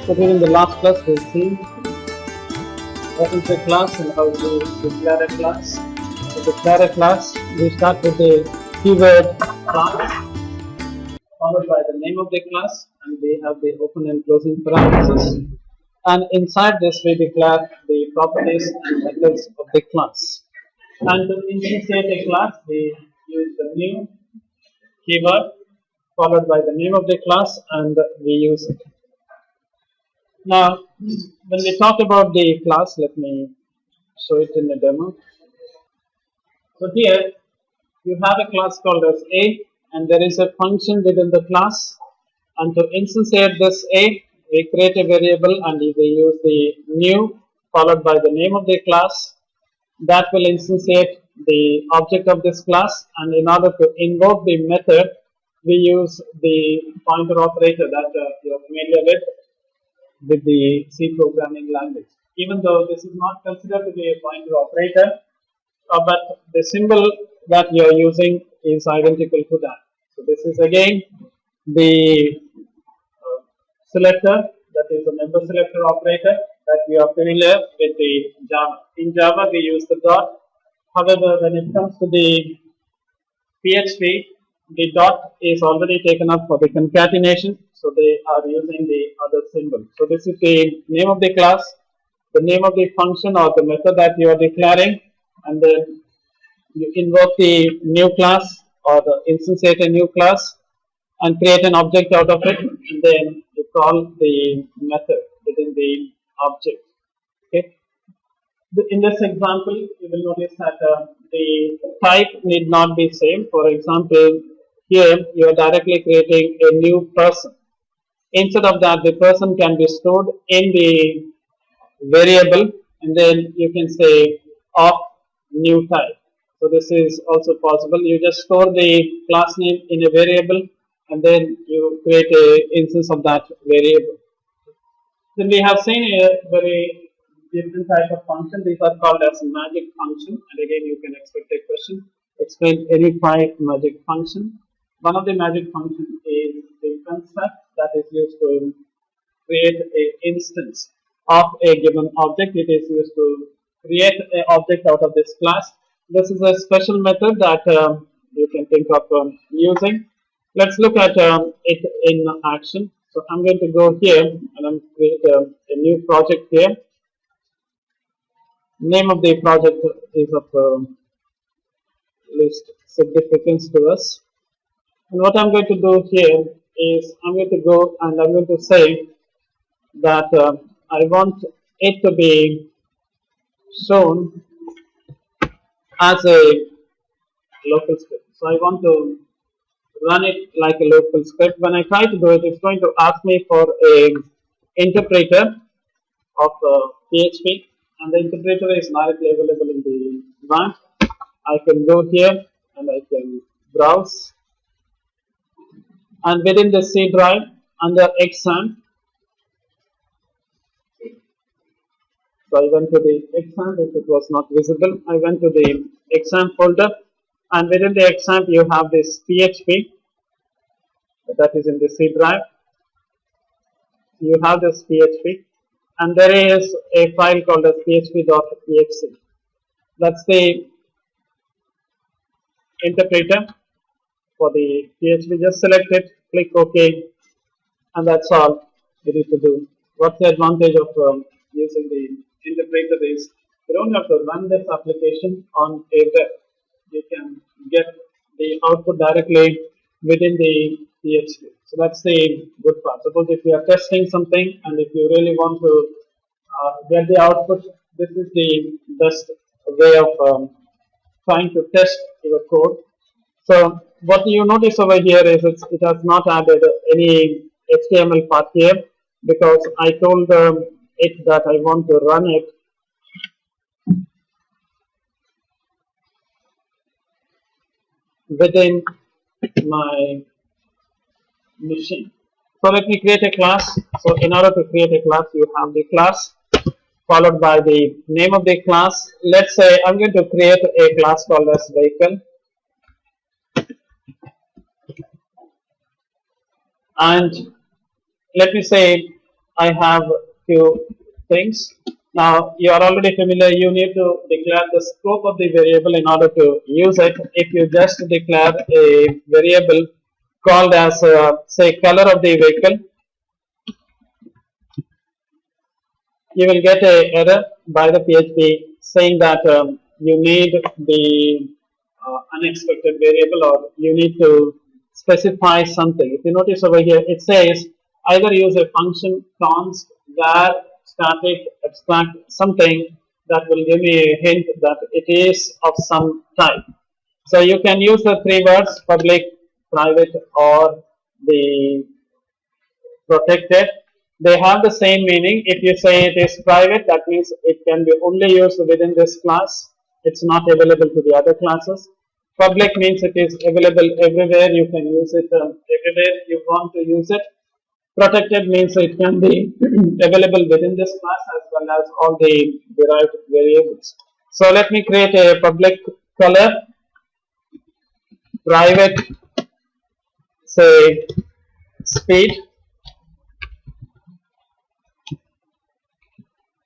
So during the last class we'll see what is a class and how to declare a class. To declare a class, we start with the keyword class, followed by the name of the class, and we have the open and closing parentheses. And inside this we declare the properties and methods of the class. And to initiate a class, we use the new keyword followed by the name of the class, and we use it. Now, when we talk about the class, let me show it in a demo. So here you have a class called as A, and there is a function within the class. And to instantiate this A, we create a variable and we use the new followed by the name of the class. That will instantiate the object of this class, and in order to invoke the method, we use the pointer operator that you are familiar with the C programming language. Even though this is not considered to be a pointer operator, but the symbol that you are using is identical to that. So this is again the selector, that is a member selector operator that we are familiar with the Java. In Java we use the dot. However, when it comes to the PHP, the dot is already taken up for the concatenation, so they are using the other symbol. So this is the name of the class, the name of the function or the method that you are declaring, and then you invoke the new class or the instantiate a new class and create an object out of it, and then you call the method within the object. Okay. In this example, you will notice that the type need not be same. For example, here you are directly creating a new person. Instead of that, the person can be stored in the variable, and then you can say of new type. So this is also possible. You just store the class name in a variable, and then you create an instance of that variable. Then we have seen a very different type of function. These are called as magic function, and again you can expect a question. Explain any magic function. One of the magic functions is the construct that is used to create an instance of a given object. It is used to create an object out of this class. This is a special method that you can think of using. Let's look at it in action. So I'm going to go here and I'm create a new project here. Name of the project is of least significance to us. And what I'm going to do here is I'm going to go and I'm going to say that I want it to be shown as a local script. So I want to run it like a local script. When I try to do it, it's going to ask me for a interpreter of PHP, and the interpreter is directly available in the branch. I can go here and I can browse, and within the C drive under exam, so I went to the exam. If it was not visible, I went to the exam folder, and within the exam you have this PHP that is in the C drive. You have this PHP, and there is a file called as php.exe. That's the interpreter for the PHP. Just select it, click OK, and that's all you need to do. What's the advantage of using the interpreter is you don't have to run this application on a web. You can get the output directly within the PHP. So that's the good part. Suppose if you are testing something and if you really want to get the output, this is the best way of trying to test your code. So what you notice over here is it has not added any HTML part here, because I told it that I want to run it within my machine. So let me create a class. So in order to create a class, you have the class followed by the name of the class. Let's say I'm going to create a class called as vehicle, and let me say I have few things. Now you are already familiar, you need to declare the scope of the variable in order to use it. If you just declare a variable called as say color of the vehicle, you will get a error by the PHP saying that you need the unexpected variable, or you need to specify something. If you notice over here, it says either use a function const var static abstract something that will give me a hint that it is of some type. So you can use the three words public, private, or the protected. They have the same meaning. If you say it is private, that means it can be only used within this class. It's not available to the other classes. Public means it is available everywhere. You can use it everywhere you want to use it. Protected means it can be available within this class as well as all the derived variables. So let me create a public color, private, say speed,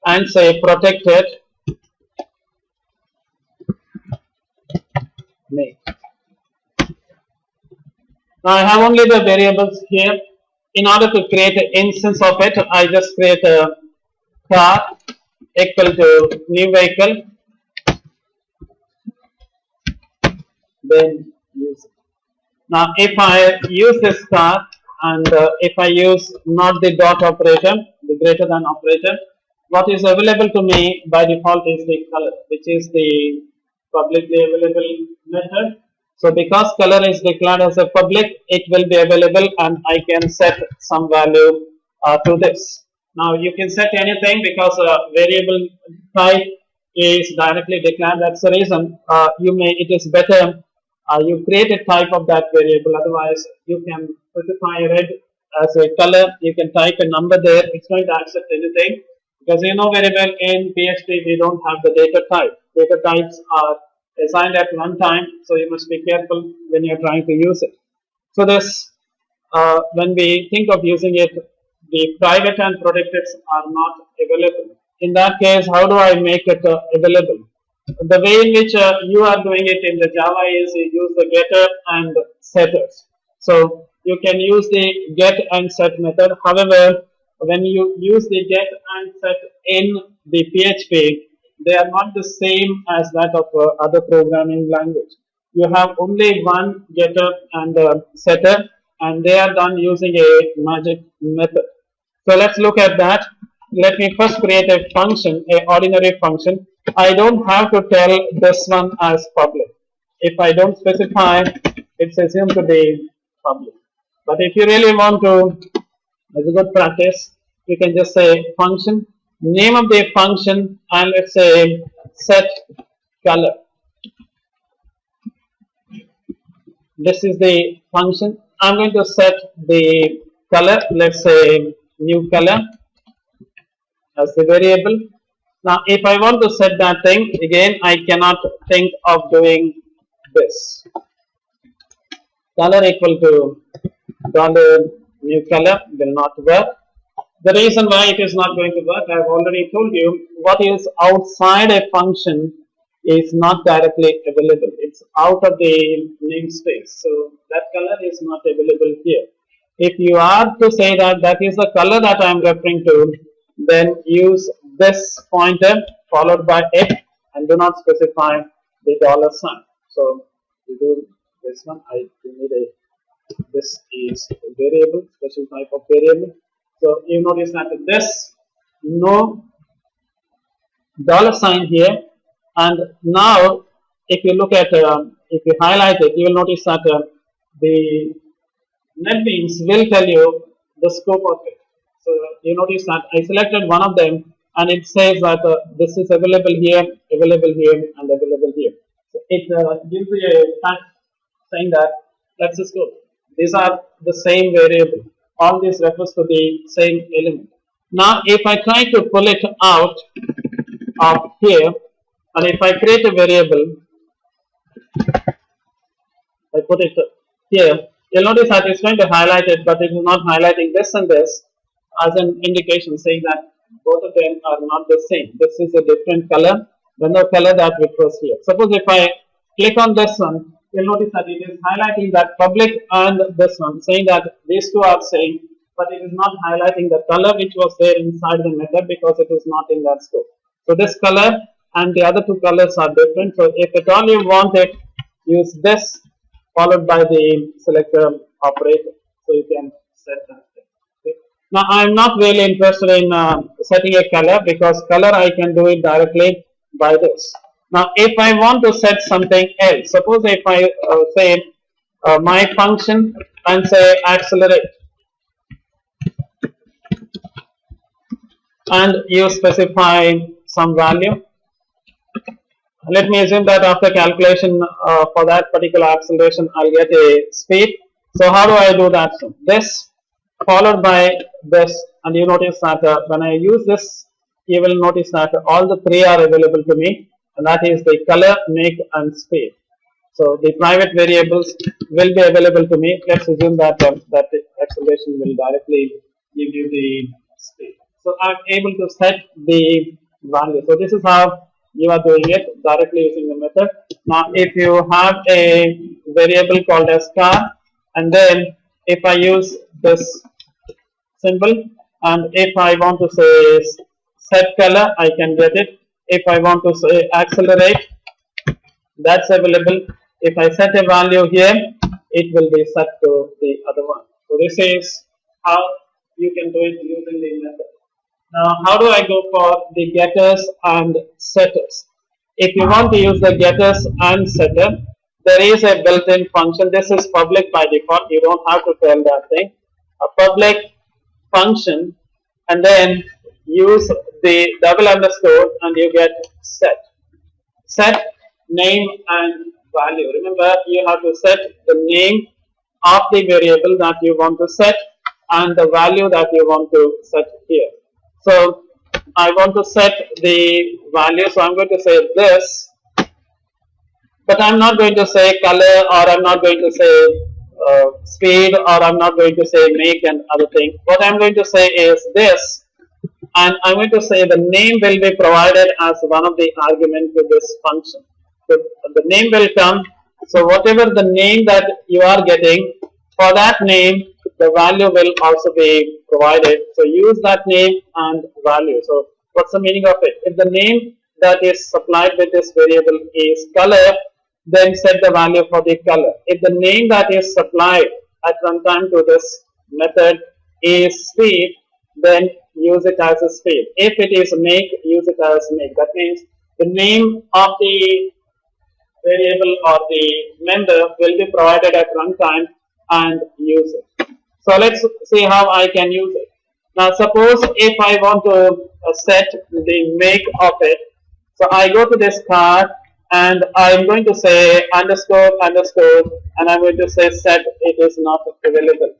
and say protected name. Now I have only the variables here. In order to create an instance of it, I just create a car equal to new vehicle, then use it. Now if I use this car and if I use not the dot operator, the greater than operator, what is available to me by default is the color, which is the publicly available method. So because color is declared as a public, it will be available and I can set some value to this. Now you can set anything because variable type is directly declared. That's the reason it is better you create a type of that variable. Otherwise you can specify red as a color, you can type a number there, it's going to accept anything. Because you know very well in PHP we don't have the data type. Data types are assigned at runtime, so you must be careful when you are trying to use it. So this, when we think of using it, the private and protected are not available. In that case, how do I make it available? The way in which you are doing it in the Java is you use the getter and setters. So you can use the get and set method. However, when you use the get and set in the PHP, they are not the same as that of other programming language. You have only one getter and setter, and they are done using a magic method. So let's look at that. Let me first create a function, a ordinary function. I don't have to tell this one as public. If I don't specify, it's assumed to be public. But if you really want to, as a good practice, you can just say function, name of the function, and let's say set color. This is the function. I'm going to set the color, let's say new color as the variable. Now if I want to set that thing, again I cannot think of doing this. Color equal to dollar new color will not work. The reason why it is not going to work, I have already told you, what is outside a function is not directly available. It's out of the namespace. So that color is not available here. If you are to say that that is the color that I am referring to, then use this pointer followed by X and do not specify the dollar sign. So you do this one, I need this is a variable, special type of variable. So you notice that this no dollar sign here, and now if you look at if you highlight it, you will notice that the NetBeans will tell you the scope of it. So you notice that I selected one of them, and it says that this is available here, and available here. So it gives you a fact saying that that's the scope. These are the same variable. All this refers to the same element. Now, if I try to pull it out of here, and if I create a variable, I put it here, you'll notice that it's going to highlight it, but it is not highlighting this and this. as an indication saying that both of them are not the same. This is a different color than the color that which was here. Suppose if I click on this one, you'll notice that it is highlighting that public and this one, saying that these two are same, but it is not highlighting the color which was there inside the method because it is not in that scope. So this color and the other two colors are different. So if at all you want it, use this followed by the selector operator. So you can set that. Okay. Now I am not really interested in setting a color because color I can do it directly by this. Now if I want to set something else, suppose if I say my function and say accelerate, and you specify some value. Let me assume that after calculation for that particular acceleration, I'll get a speed. So how do I do that? So this followed by this, and you notice that when I use this, you will notice that all the three are available to me, and that is the color, make, and speed. So the private variables will be available to me. Let's assume that that the acceleration will directly give you the speed. So I'm able to set the value. So this is how you are doing it directly using the method. Now if you have a variable called as car, and then if I use this symbol, and if I want to say set color, I can get it. If I want to say accelerate, that's available. If I set a value here, it will be set to the other one. So this is how you can do it using the method. Now, how do I go for the getters and setters? If you want to use the getters and setter, there is a built-in function. This is public by default. You don't have to tell that thing. A public function, and then use the double underscore, and you get set. Set name and value. Remember, you have to set the name of the variable that you want to set and the value that you want to set here. So I want to set the value, so I'm going to say this, but I'm not going to say color, or I'm not going to say speed, or I'm not going to say make and other thing. What I'm going to say is this, and I'm going to say the name will be provided as one of the arguments to this function. So the name will come. So whatever the name that you are getting, for that name, the value will also be provided. So use that name and value. So what's the meaning of it? If the name that is supplied with this variable is color, then set the value for the color. If the name that is supplied at runtime to this method is speed, then use it as a speed. If it is make, use it as make. That means the name of the variable or the member will be provided at runtime and use it. So let's see how I can use it. Now suppose if I want to set the make of it, so I go to this card and I'm going to say underscore underscore, and I'm going to say set it is not available.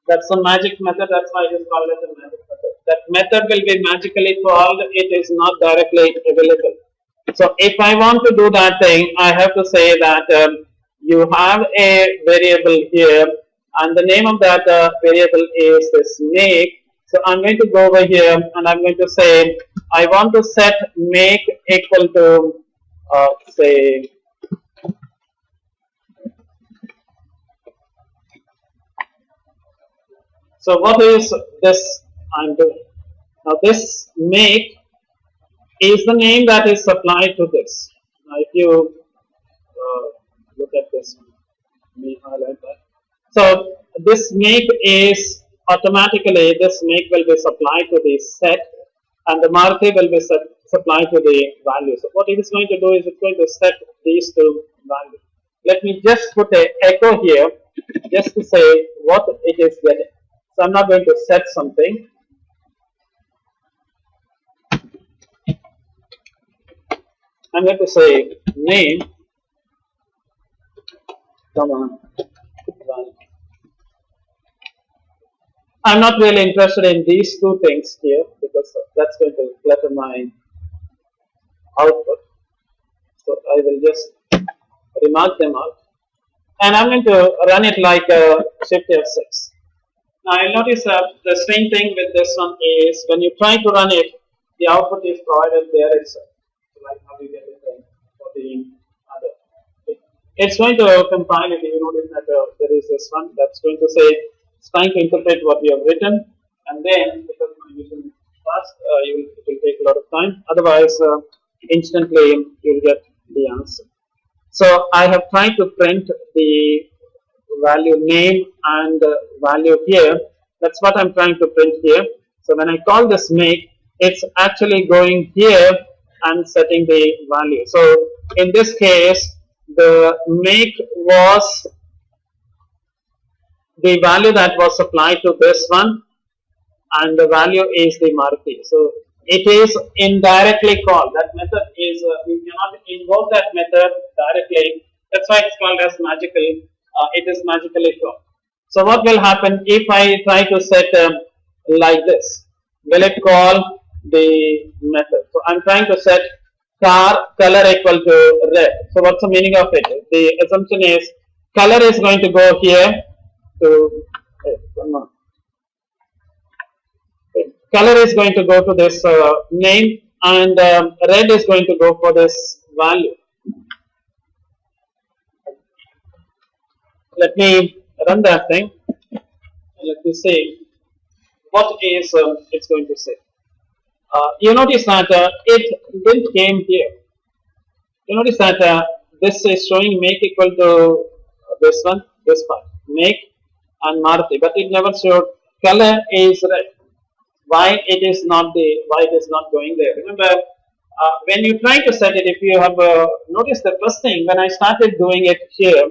That's a magic method. That's why it is called as a magic method. That method will be magically called. It is not directly available. So if I want to do that thing, I have to say that you have a variable here, and the name of that variable is this make. So I'm going to go over here and I'm going to say I want to set make equal to say so what is this I'm doing? Now this make is the name that is supplied to this. Now if you look at this, let me highlight that. So this make is automatically, this make will be supplied to the set, and the marquee will be supplied to the value. So what it is going to do is it's going to set these two values. Let me just put a echo here just to say what it is getting. So I'm not going to set something. I'm going to say name, value. I'm not really interested in these two things here because that's going to clutter my output. So I will just remark them out, and I'm going to run it like Shift F6. Now you'll notice that the same thing with this one is when you try to run it, the output is provided there itself. So like how you get it for the other. It's going to compile it. You notice that there is this one that's going to say it's trying to interpret what you have written, and then because my using fast, it will take a lot of time. Otherwise, instantly you'll get the answer. So I have tried to print the value name and value here. That's what I'm trying to print here. So when I call this make, it's actually going here and setting the value. So in this case, the make was the value that was applied to this one, and the value is the Maruti. So it is indirectly called. That method is, you cannot invoke that method directly. That's why it's called as magical. It is magically called. So what will happen if I try to set like this? Will it call the method? So I'm trying to set car color equal to red. So what's the meaning of it? The assumption is color is going to go here to color is going to go to this name, and red is going to go for this value. Let me run that thing. Let me see what is it's going to say. You notice that it didn't came here. You notice that this is showing make equal to this one, this part, make and Maruti, but it never showed color is red. Why it is not going there? Remember, when you try to set it, if you have noticed the first thing when I started doing it here,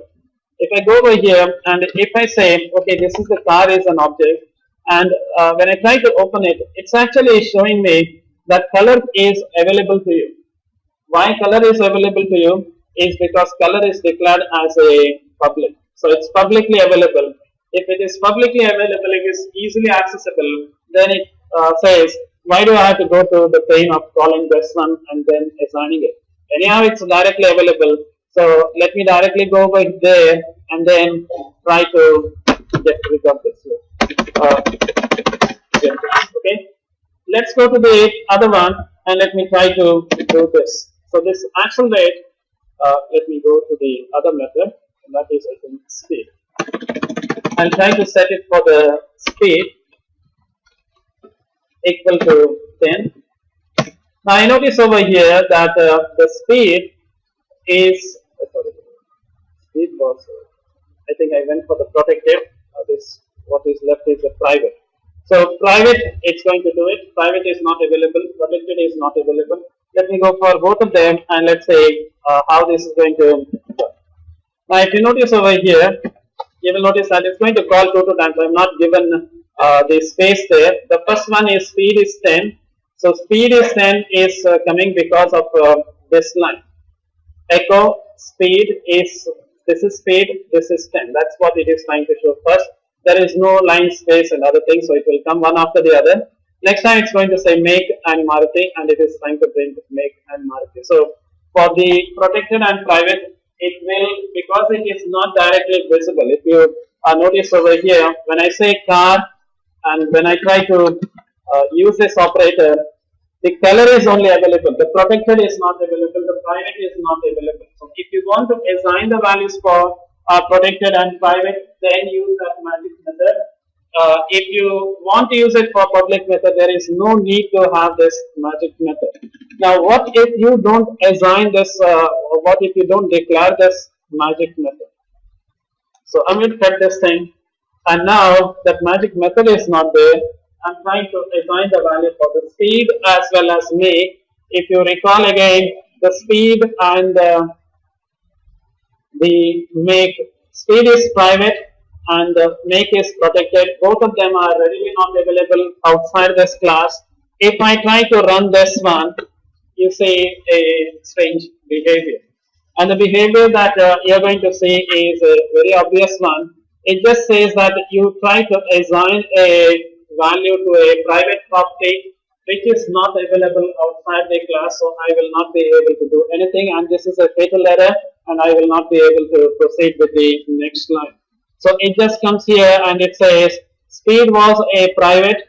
if I go over here and if I say, okay, this is the car is an object, and when I try to open it, it's actually showing me that color is available to you. Why color is available to you is because color is declared as a public. So it's publicly available. If it is publicly available, it is easily accessible, then it says, why do I have to go to the pain of calling this one and then assigning it? Anyhow, it's directly available. So let me directly go over there and then try to get rid of this. Okay. Let's go to the other one and let me try to do this. So this accelerate, let me go to the other method, and that is I think speed. I'll try to set it for the speed equal to 10. Now I notice over here that the speed is, speed was, I think I went for the protected, this what is left is the private. So private, it's going to do it, private is not available, protected is not available. Let me go for both of them and let's say how this is going to work. Now if you notice over here, you will notice that it's going to call 2 times. I'm not given the space there. The first one is speed is 10. So speed is 10 is coming because of this line. Echo speed is, this is speed, this is 10. That's what it is trying to show first. There is no line space and other things, so it will come one after the other. Next time it's going to say make and Maruti, and it is trying to print make and Maruti. So for the protected and private, it will, because it is not directly visible. If you notice over here, when I say car and when I try to use this operator, the color is only available. The protected is not available. The private is not available. So if you want to assign the values for protected and private, then use that magic method. If you want to use it for public method, there is no need to have this magic method. Now, what if you don't assign this, or what if you don't declare this magic method? So I'm going to cut this thing, and now that magic method is not there. I'm trying to assign the value for the speed as well as make. If you recall again, the speed and the make, speed is private and make is protected. Both of them are readily not available outside this class. If I try to run this one, you see a strange behavior. And the behavior that you're going to see is a very obvious one. It just says that you try to assign a value to a private property which is not available outside the class, so I will not be able to do anything, and this is a fatal error and I will not be able to proceed with the next line. So it just comes here and it says speed was a private,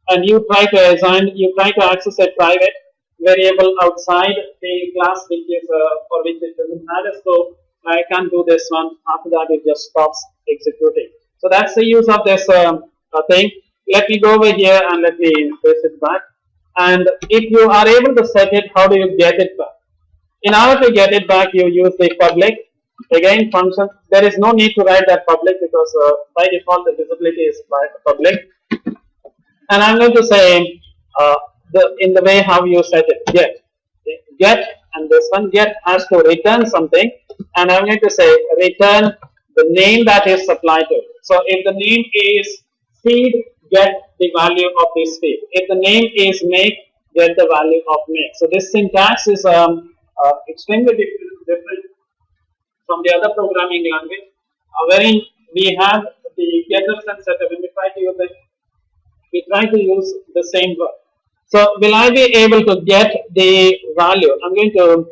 and you try to access a private variable outside the class which is for which it doesn't matter. So I can't do this one. After that, it just stops executing. So that's the use of this thing. Let me go over here and let me paste it back. And if you are able to set it, how do you get it back? In order to get it back, you use the public again function. There is no need to write that public because by default the visibility is public. And I'm going to say in the way how you set it, get, and this one get has to return something, and I'm going to say return the name that is supplied to it. So if the name is feed, get the value of this feed. If the name is make, get the value of make. So this syntax is extremely different from the other programming language, wherein we have the getters and setter. When we try to use it, we try to use the same word. So will I be able to get the value? I'm going to,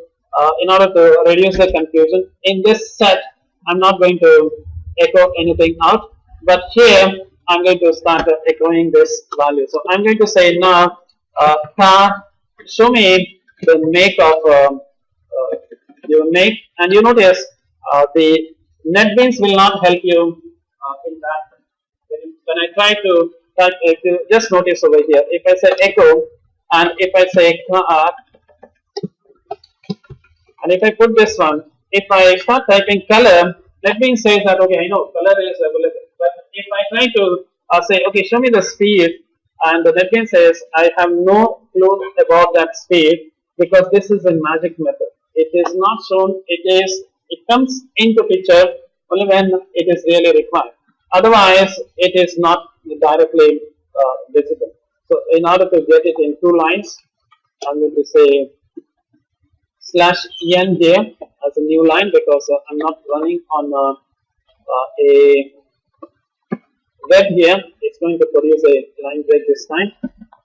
in order to reduce the confusion, in this set, I'm not going to echo anything out, but here I'm going to start echoing this value. So I'm going to say now, car, show me the make of your make, and you notice the NetBeans will not help you in that. When I try to type, if you just notice over here, if I say echo and if I say car, and if I put this one, if I start typing color, NetBeans says that okay, I know color is available. But if I try to say okay, show me the speed, and the NetBeans says I have no clue about that speed because this is a magic method. It is not shown. It comes into picture only when it is really required. Otherwise, it is not directly visible. So, in order to get it in 2 lines, I'm going to say /n here as a new line because I'm not running on a web here. It's going to produce a line break this time.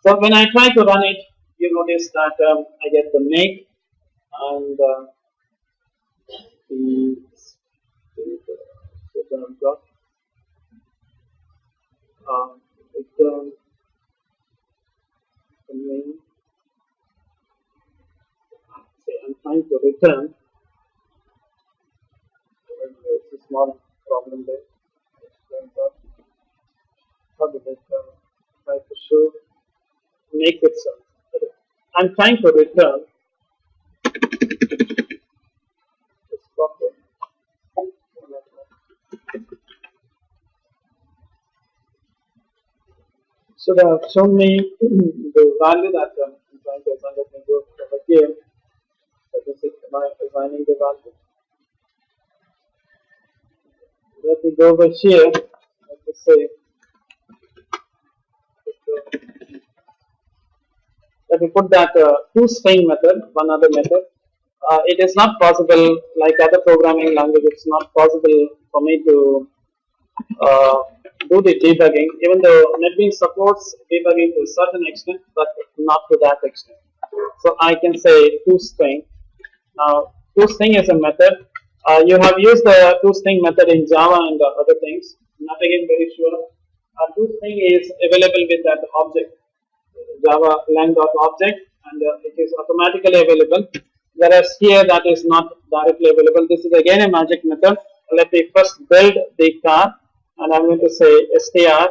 So, when I try to run it, you notice that I get the make and the main. I'm trying to return. It's a small problem there. How did it try to show? Make it so. I'm trying to return. So they have shown me the value that I'm trying to assign. Let me go over here. Let me see, am I assigning the value? Let me go over here. Let me say, let me put that toString method, one other method. It is not possible, like other programming language, it's not possible for me to do the debugging, even though NetBeans supports debugging to a certain extent, but not to that extent. So I can say toString. Now, toString is a method. You have used the toString method in Java and other things. Not again very sure. toString is available with that object, Java lang.object, and it is automatically available. Whereas here that is not directly available. This is again a magic method. Let me first build the car, and I'm going to say str.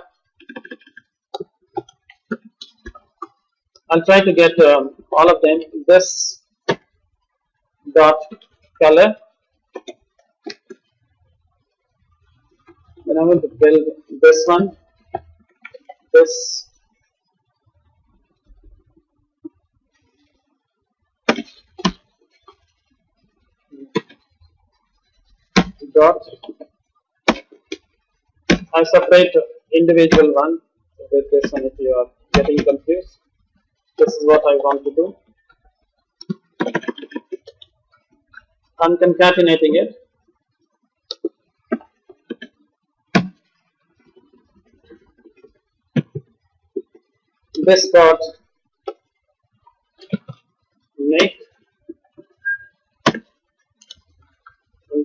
I'll try to get all of them. This dot color. Then I'm going to build this one. This dot. I separate individual one with this one if you are getting confused. This is what I want to do. I'm concatenating it. This dot make, and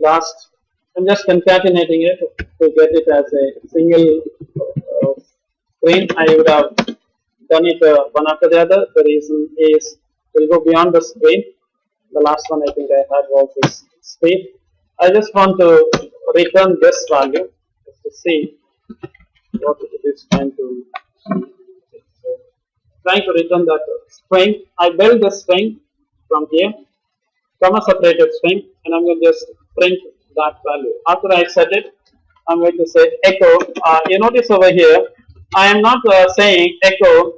last I'm just concatenating it to get it as a single screen, I would have done it one after the other. The reason is we'll go beyond the screen. The last one I think I had was this screen. I just want to return this value just to see what it is trying to. So, trying to return that string. I build the string from here, from a separated string, and I'm going to just print that value. After I set it, I'm going to say echo. You notice over here, I am not saying echo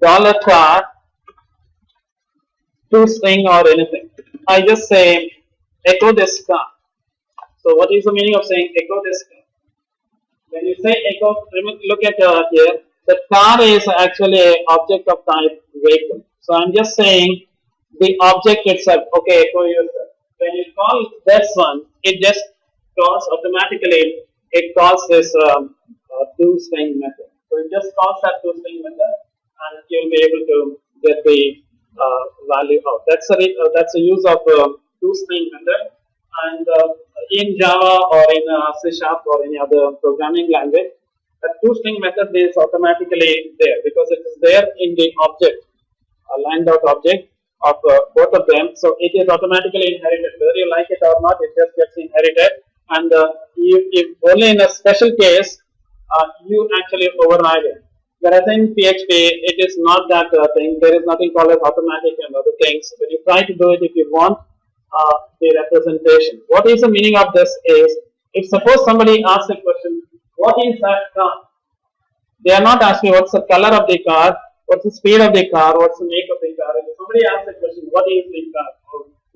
$car to string or anything. I just say echo this car. So what is the meaning of saying echo this car? When you say echo, look at here. The car is actually an object of type vehicle. So I'm just saying the object itself. Okay, echo yourself. When you call this one, it just calls automatically. It calls this toString method. So it just calls that toString method, and you'll be able to get the value out. That's a use of toString method. And in Java or in C# or any other programming language, the toString method is automatically there because it is there in the object, a lined out object of both of them. So it is automatically inherited. Whether you like it or not, it just gets inherited. And if only in a special case, you actually override it. Whereas in PHP, it is not that thing. There is nothing called as automatic and other things. When you try to do it, if you want the representation. What is the meaning of this is, if suppose somebody asks a question, what is that car? They are not asking what's the color of the car, what's the speed of the car, what's the make of the car. If somebody asks a question, what is the car?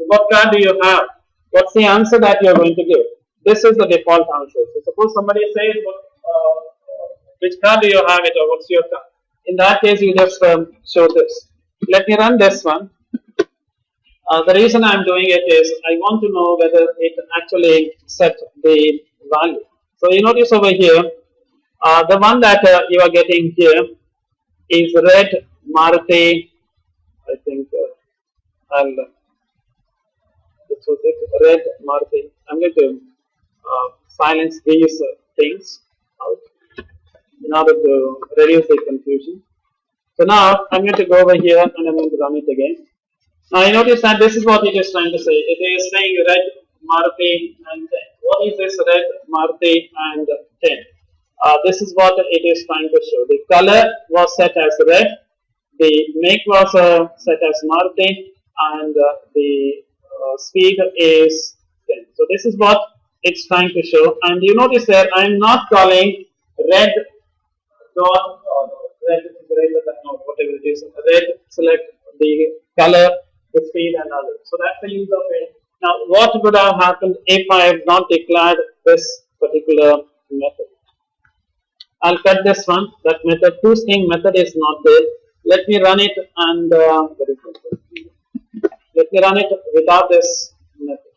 What car do you have? What's the answer that you are going to give? This is the default answer. So suppose somebody says, which car do you have it, or what's your car? In that case, you just show this. Let me run this one. The reason I'm doing it is I want to know whether it actually set the value. So you notice over here, the one that you are getting here is red Maruti. I think I'll this was it, red Maruti. I'm going to silence these things out in order to reduce the confusion. So now I'm going to go over here and I'm going to run it again. Now you notice that this is what it is trying to say. It is saying red Maruti and 10. What is this red Maruti and 10? This is what it is trying to show. The color was set as red, the make was set as Maruti, and the speed is 10. So this is what it's trying to show. And you notice there I am not calling red dot or red greater than or whatever it is. Red select the color, the speed and others. So that's the use of it. Now what would have happened if I have not declared this particular method? I'll cut this one. That method toString method is not there. Let me run it and let me run it without this method.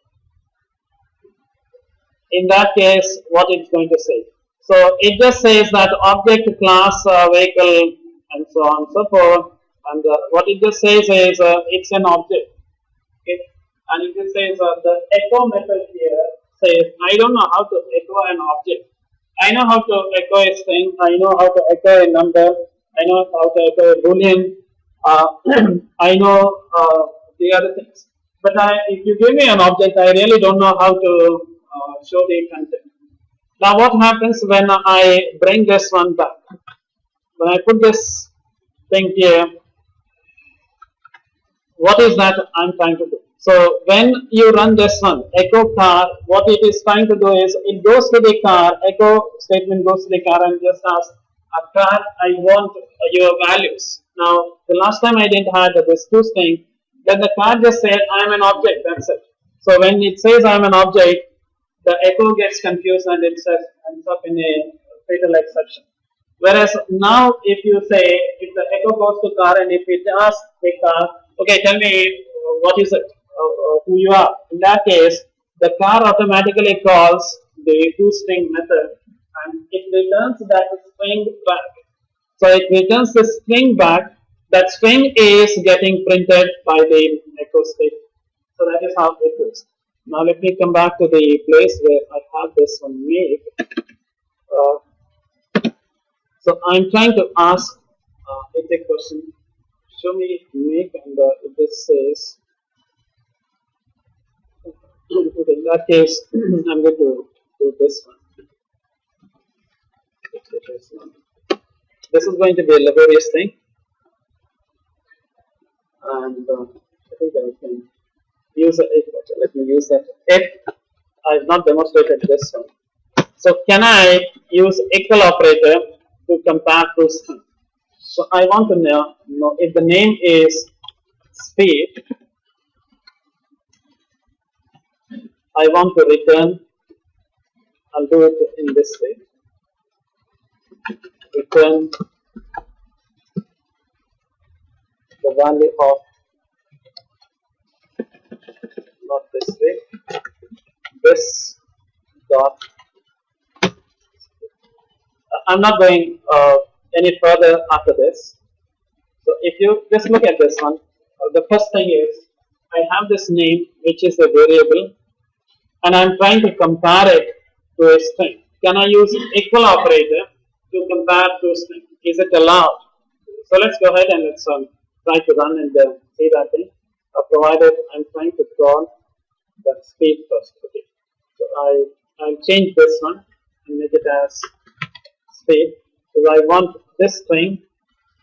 In that case, what it's going to say? So it just says that object, class, vehicle, and so on and so forth. And what it just says is it's an object. Okay? And it just says the echo method here says I don't know how to echo an object. I know how to echo a string. I know how to echo a number. I know how to echo a boolean. I know the other things. But if you give me an object, I really don't know how to show the content. Now what happens when I bring this one back? When I put this thing here, what is that I'm trying to do? So when you run this one, echo car, what it is trying to do is it goes to the car, echo statement goes to the car and just asks, a car, I want your values. Now the last time I didn't have this toString, then the car just said I'm an object, that's it. So when it says I'm an object, the echo gets confused and it ends up in a fatal exception. Whereas now if you say, if the echo goes to car and if it asks the car, okay, tell me what is it, who you are. In that case, the car automatically calls the toString method and it returns that string back. So it returns the string back. That string is getting printed by the echo statement. So that is how it goes. Now let me come back to the place where I have this one made. So I'm trying to ask it a question. Show me make, and if this says, okay, in that case, I'm going to do this one. This is going to be a laborious thing, and I think I can use a if. Let me use that if. I've not demonstrated this one. So can I use equal operator to compare two strings? So I want to know if the name is speed. I want to return. I'll do it in this way. Return the value of, not this way, this dot. I'm not going any further after this. So if you just look at this one, the first thing is I have this name which is a variable, and I'm trying to compare it to a string. Can I use equal operator to compare two strings? Is it allowed? So let's go ahead and let's try to run and see that thing. Provided I'm trying to call the speed first. Okay. So I'll change this one and make it as speed, because I want this string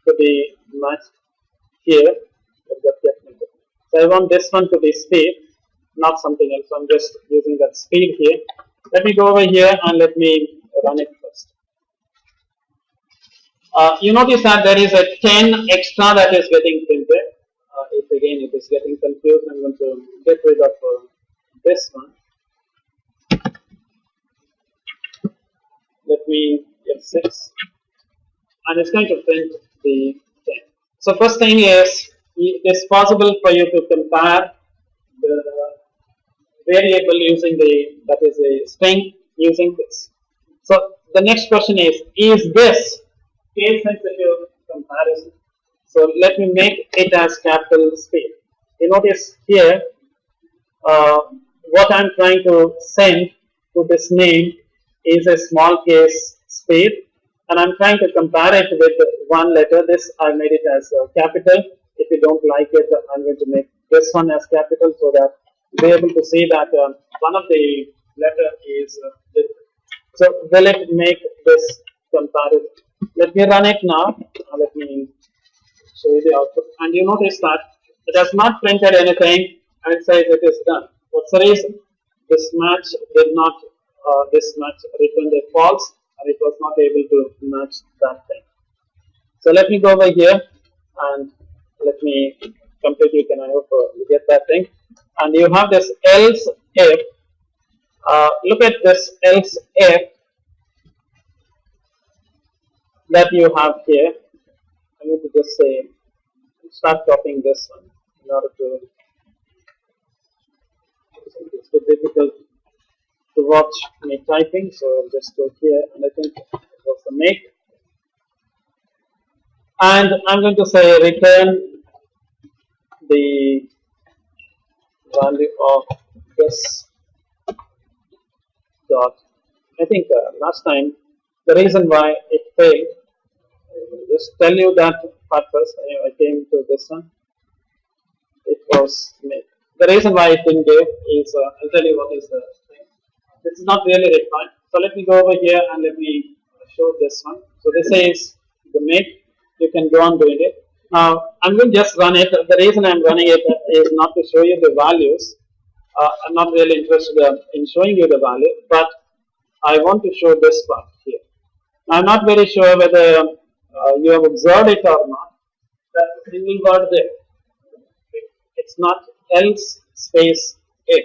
to be matched here. So I want this one to be speed, not something else. So I'm just using that speed here. Let me go over here and let me run it first. You notice that there is a 10 extra that is getting printed. If again it is getting confused, I'm going to get rid of this one. Let me get 6, and it's going to print the 10. So first thing is, it is possible for you to compare the variable using that is a string using this. So the next question is this case sensitive comparison? So let me make it as capital speed. You notice here what I'm trying to send to this name is a small case speed, and I'm trying to compare it with one letter. This I made it as capital. If you don't like it, I'm going to make this one as capital so that you'll be able to see that one of the letter is different. So will it make this comparison? Let me run it now. Let me show you the output, and you notice that it has not printed anything, and it says it is done. What's the reason? This match did not. This match returned a false, and it was not able to match that thing. So let me go over here and let me completely, and I hope you get that thing. And you have this else if. Look at this else if that you have here. I'm going to just say, start copying this one in order to. It's a bit difficult to watch me typing, so I'll just go here, and I think it was the make. And I'm going to say return the value of this dot. I think last time the reason why it failed, just tell you that part first. I came to this one. It was made. The reason why it didn't give is I'll tell you what is the thing. This is not really required. So let me go over here and let me show this one. So this is the make. You can go on doing it. Now I'm going to just run it. The reason I'm running it is not to show you the values. I'm not really interested in showing you the value, but I want to show this part here. I'm not very sure whether you have observed it or not. That's a single word there. It's not else space if.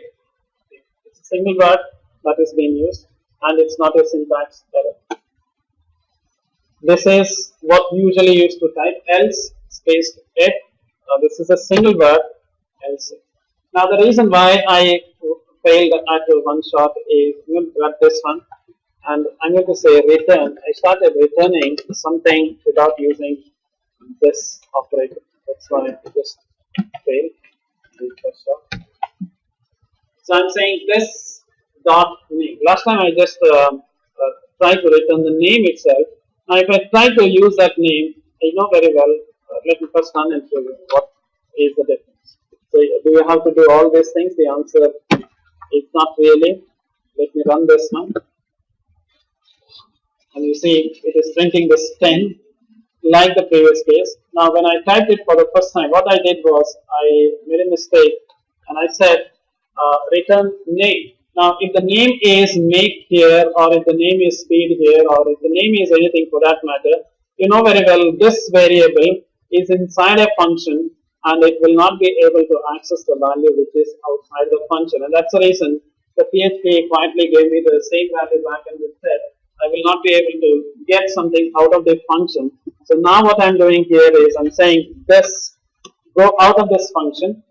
It's a single word that is being used, and it's not a syntax error. This is what usually used to type else space if. This is a single word else. Now the reason why I failed at one shot is I'm going to grab this one, and I'm going to say return. I started returning something without using this operator. That's why I just failed. So I'm saying this dot name. Last time I just tried to return the name itself, Now if I try to use that name, I know very well, let me first run and show you what is the difference. So do you have to do all these things? The answer is not really. Let me run this one. And you see it is printing this 10 like the previous case. Now when I typed it for the first time, what I did was I made a mistake and I said return name. Now if the name is make here, or if the name is speed here, or if the name is anything for that matter, you know very well this variable is inside a function and it will not be able to access the value which is outside the function, and that's the reason the PHP quietly gave me the same value back and it said I will not be able to get something out of the function. So now what I'm doing here is I'm saying this go out of this function,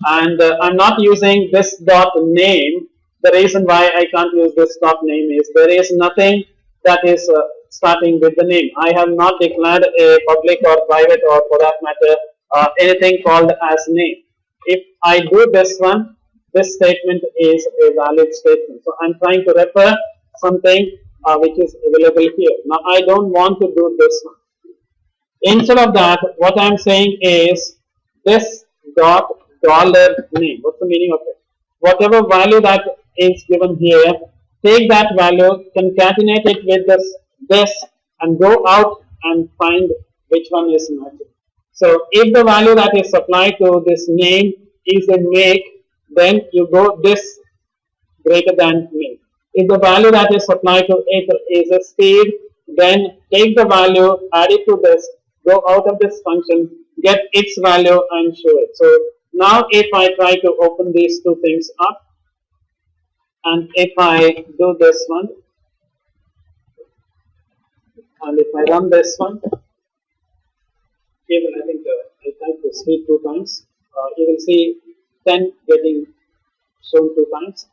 and I'm not using this dot name. The reason why I can't use this dot name is there is nothing that is starting with the name. I have not declared a public or private or for that matter anything called as name. If I do this one, this statement is a valid statement. So I'm trying to refer something which is available here. Now I don't want to do this one. Instead of that, what I'm saying is this dot dollar name. What's the meaning of it? Whatever value that is given here, take that value, concatenate it with this and go out and find which one is matching. So if the value that is supplied to this name is a make, then you go this greater than make. If the value that is supplied to it is a speed, then take the value, add it to this, go out of this function, get its value and show it. So now if I try to open these two things up, and if I do this one, and if I run this one, even I think I typed the speed 2 times, you will see 10 getting shown 2 times.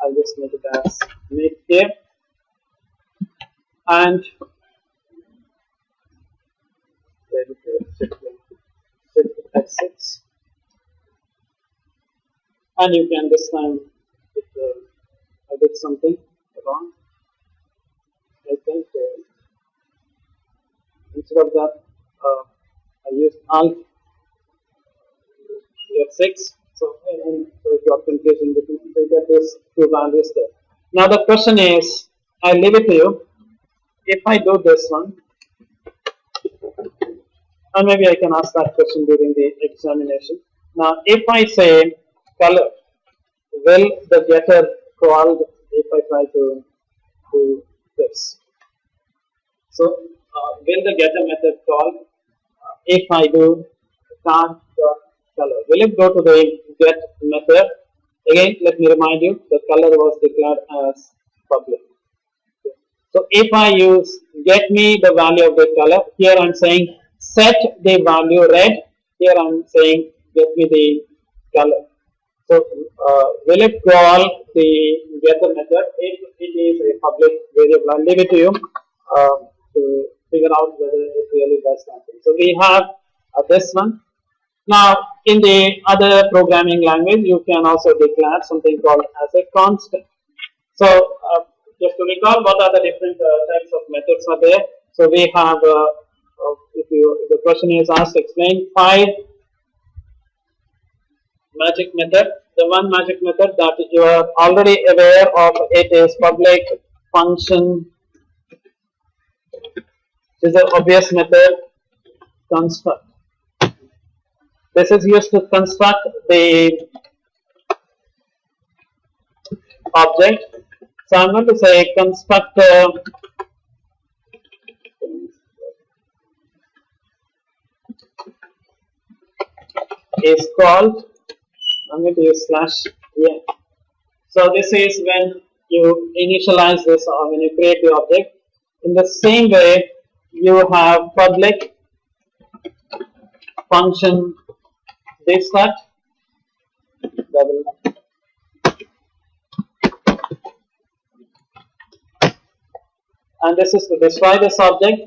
I'll just make it as make here, and F6, and you can this time if I did something wrong, I think instead of that I used Alt F6. So if you are confusing between, you get these 2 values there. Now the question is, I leave it to you. If I do this one, and maybe I can ask that question during the examination. Now, if I say color, will the getter called if I try to do this? So, will the getter method called if I do card color? Will it go to the get method? Again, let me remind you, the color was declared as public. So, if I use get me the value of the color, here I am saying set the value red, here I am saying get me the color. So, will it call the getter method if it is a public variable? I'll leave it to you to figure out whether it really does something. So, we have this one. Now, in the other programming language, you can also declare something called as a constant. So, just to recall, what are the different types of methods are there? So, we have, if the question is asked, explain 5 magic method. The one magic method that you are already aware of, it is public function. This is an obvious method, construct. This is used to construct the object. So I'm going to say constructor is called, I'm going to use slash here. So this is when you initialize this or when you create the object. In the same way, you have public function start double, and this is to destroy this object,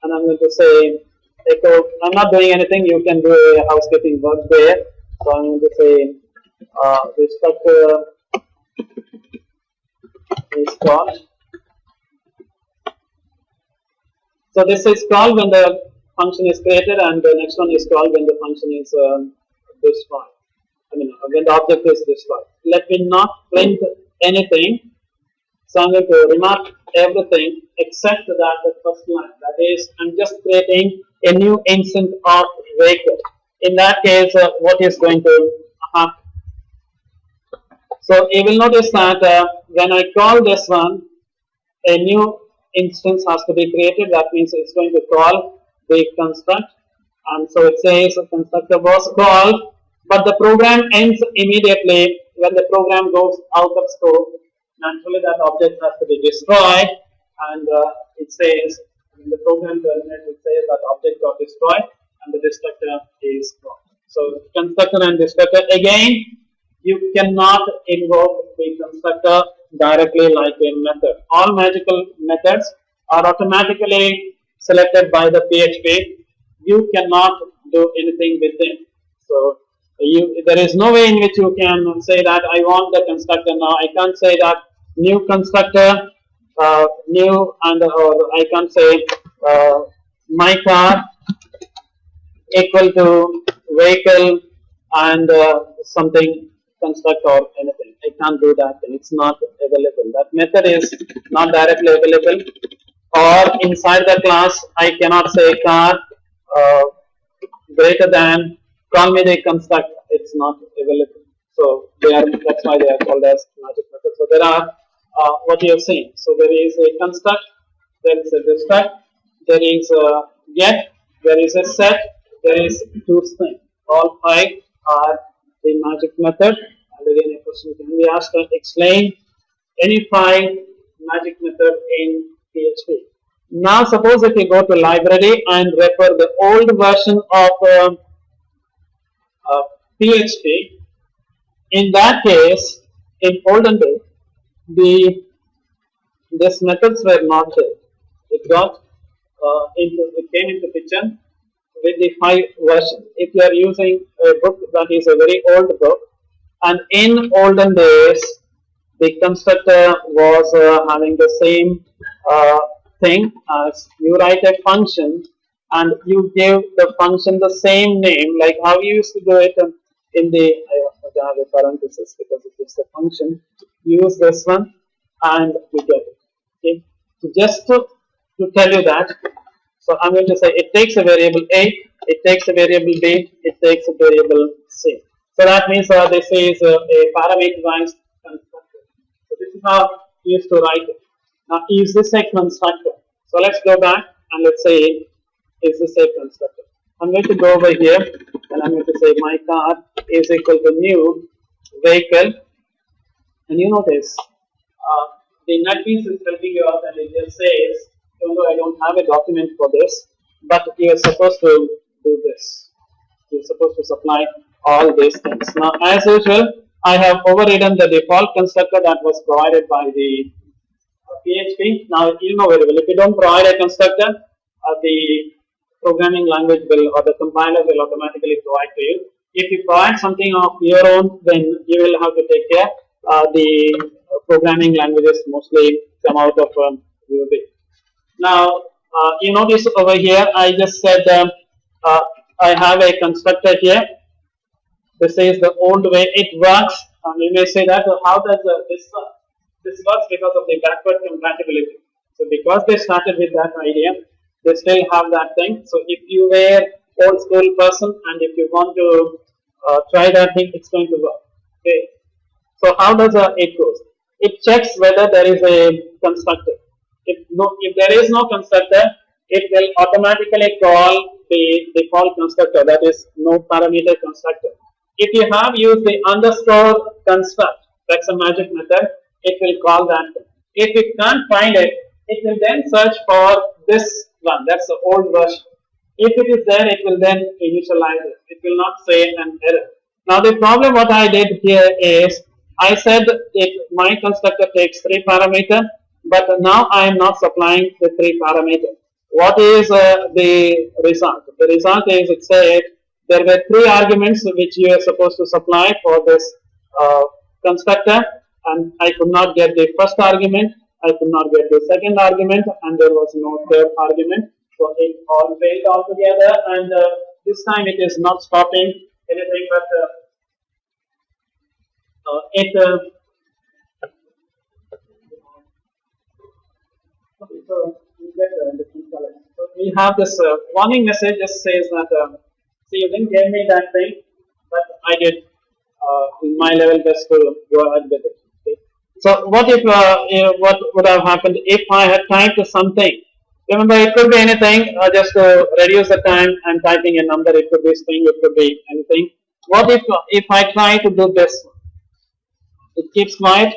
and I'm going to say echo. I'm not doing anything, you can do a housekeeping work there. So I'm going to say the structure is called. So this is called when the function is created, and the next one is called when the function is destroyed. I mean, when the object is destroyed. Let me not print anything. So I'm going to remark everything except that the first line. That is, I'm just creating a new instance of vehicle. In that case, what is going to happen? So you will notice that when I call this one, a new instance has to be created. That means it's going to call the construct, and so it says a constructor was called, but the program ends immediately when the program goes out of scope. Naturally, that object has to be destroyed, and it says when the program terminates, it says that object got destroyed, and the destructor is called. So constructor and destructor again. You cannot invoke the constructor directly like a method. All magical methods are automatically selected by the PHP. You cannot do anything with them. So there is no way in which you can say that I want the constructor now. I can't say that new constructor, new, and or I can't say my car equal to vehicle and something construct or anything. I can't do that, and it's not available. That method is not directly available. Or inside the class, I cannot say car greater than, call me the construct. It's not available. So that's why they are called as magic methods. So there are what you have seen. So there is a construct, there is a destruct, there is a get, there is a set, there is to string. All five are the magic method. And again, a question can be asked to explain any five magic method in PHP. Now, suppose if you go to library and refer the old version of PHP, in that case, in olden days, these methods were not there. It came into picture with the 5 version. If you are using a book that is a very old book, and in olden days, the constructor was having the same thing as you write a function and you give the function the same name, like how you used to do it in the, I have a parenthesis because it is a function. Use this one and you get it. Okay. So just to tell you that, so I'm going to say it takes a variable A, it takes a variable B, it takes a variable C. So that means this is a parameterized constructor. So this is how you used to write it. Now is this a constructor? So let's go back and let's say, is this a constructor? I'm going to go over here and I'm going to say my car is equal to new vehicle. And you notice the NetBeans is helping you out, and it just says, even though I don't have a document for this, but you are supposed to do this. You're supposed to supply all these things. Now, as usual, I have overridden the default constructor that was provided by the PHP. Now, you know very well, if you don't provide a constructor, the programming language will, or the compiler will automatically provide to you. If you provide something of your own, then you will have to take care. The programming languages mostly come out of UB. Now, you notice over here, I just said I have a constructor here. This is the old way it works. You may say that, how does this work? This works because of the backward compatibility. So because they started with that idea, they still have that thing. So if you were old school person and if you want to try that thing, it's going to work. Okay. So how does it goes? It checks whether there is a constructor. If there is no constructor, it will automatically call the default constructor, that is no parameter constructor. If you have used the underscore construct, that's a magic method, it will call that thing. If it can't find it, it will then search for this one, that's the old version. If it is there, it will then initialize it. It will not say an error. Now the problem what I did here is, I said my constructor takes 3 parameters, but now I am not supplying the 3 parameters. What is the result? The result is, it said there were 3 arguments which you are supposed to supply for this constructor, and I could not get the first argument, I could not get the second argument, and there was no third argument. So it all failed altogether, and this time it is not stopping anything, but it okay, so we get different colors. So we have this warning message just says that see, you didn't give me that thing, but I did in my level best to go ahead with it. Okay. So what if what would have happened if I had typed something? Remember, it could be anything. Just to reduce the time, I'm typing a number. It could be string. It could be anything. What if I try to do this? It keeps quiet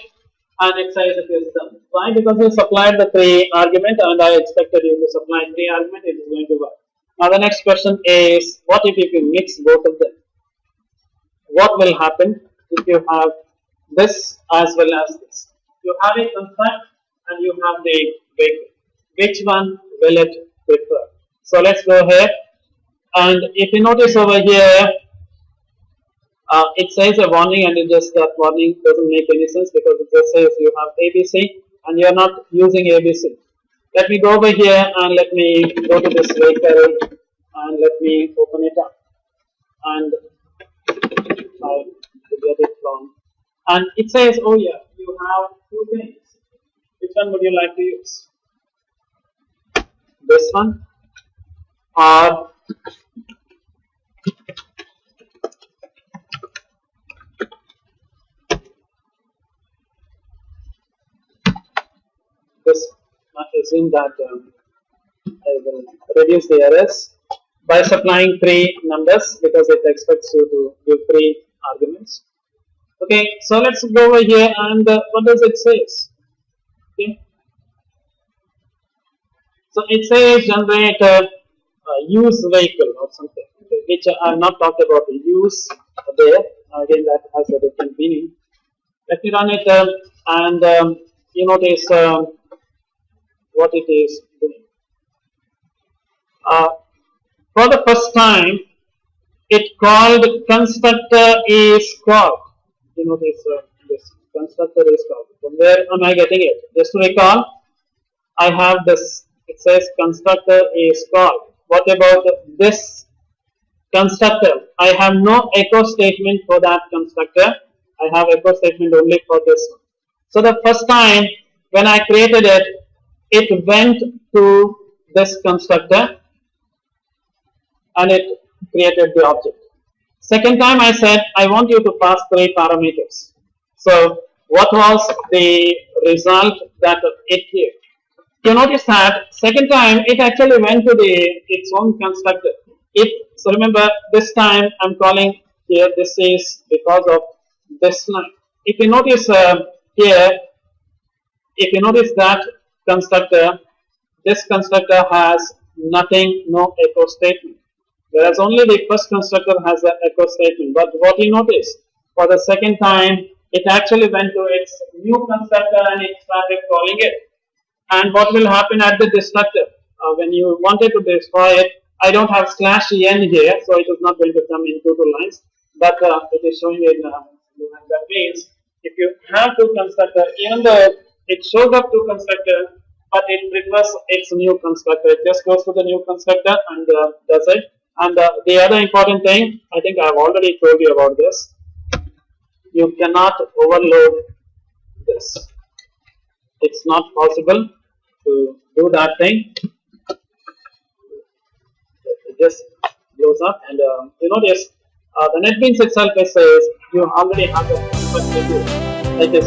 and it says it is done. Why? Because you supplied the 3 argument and I expected you to supply 3 argument, it is going to work. Now the next question is, what if you mix both of them? What will happen if you have this as well as this? You have a construct and you have the vehicle. Which one will it prefer? So let's go here, and if you notice over here, it says a warning, and it just that warning doesn't make any sense because it just says you have ABC and you are not using ABC. Let me go over here and let me go to this vehicle and let me open it up, and I get it wrong. And it says, oh yeah, you have 2 things. Which one would you like to use? This one or this? I assume that I will reduce the errors by supplying 3 numbers because it expects you to give 3 arguments. Okay, so let's go over here and what does it say? Okay. So it says generate use vehicle or something, okay, which I have not talked about the use there. Again, that has a different meaning. Let me run it and you notice what it is doing. For the first time, it called constructor is called. You notice this constructor is called. From where am I getting it? Just to recall, I have this. It says constructor is called. What about this constructor? I have no echo statement for that constructor. I have echo statement only for this one. So the first time when I created it, it went to this constructor and it created the object. Second time I said I want you to pass 3 parameters. So what was the result that it gave? You notice that second time it actually went to its own constructor. So remember, this time I'm calling here, this is because of this line. If you notice here, if you notice that constructor, this constructor has nothing, no echo statement. Whereas only the first constructor has an echo statement. But what you notice, for the second time, it actually went to its new constructor and it started calling it. And what will happen at the destructor? When you wanted to destroy it, I don't have /n here, so it is not going to come in 2 lines, but it is showing in that means if you have 2 constructor, even though it shows up 2 constructor, but it prefers its new constructor. It just goes to the new constructor and does it. And the other important thing, I think I have already told you about this. You cannot overload this. It's not possible to do that thing. It just blows up, and you notice the NetBeans itself says you already have a like this.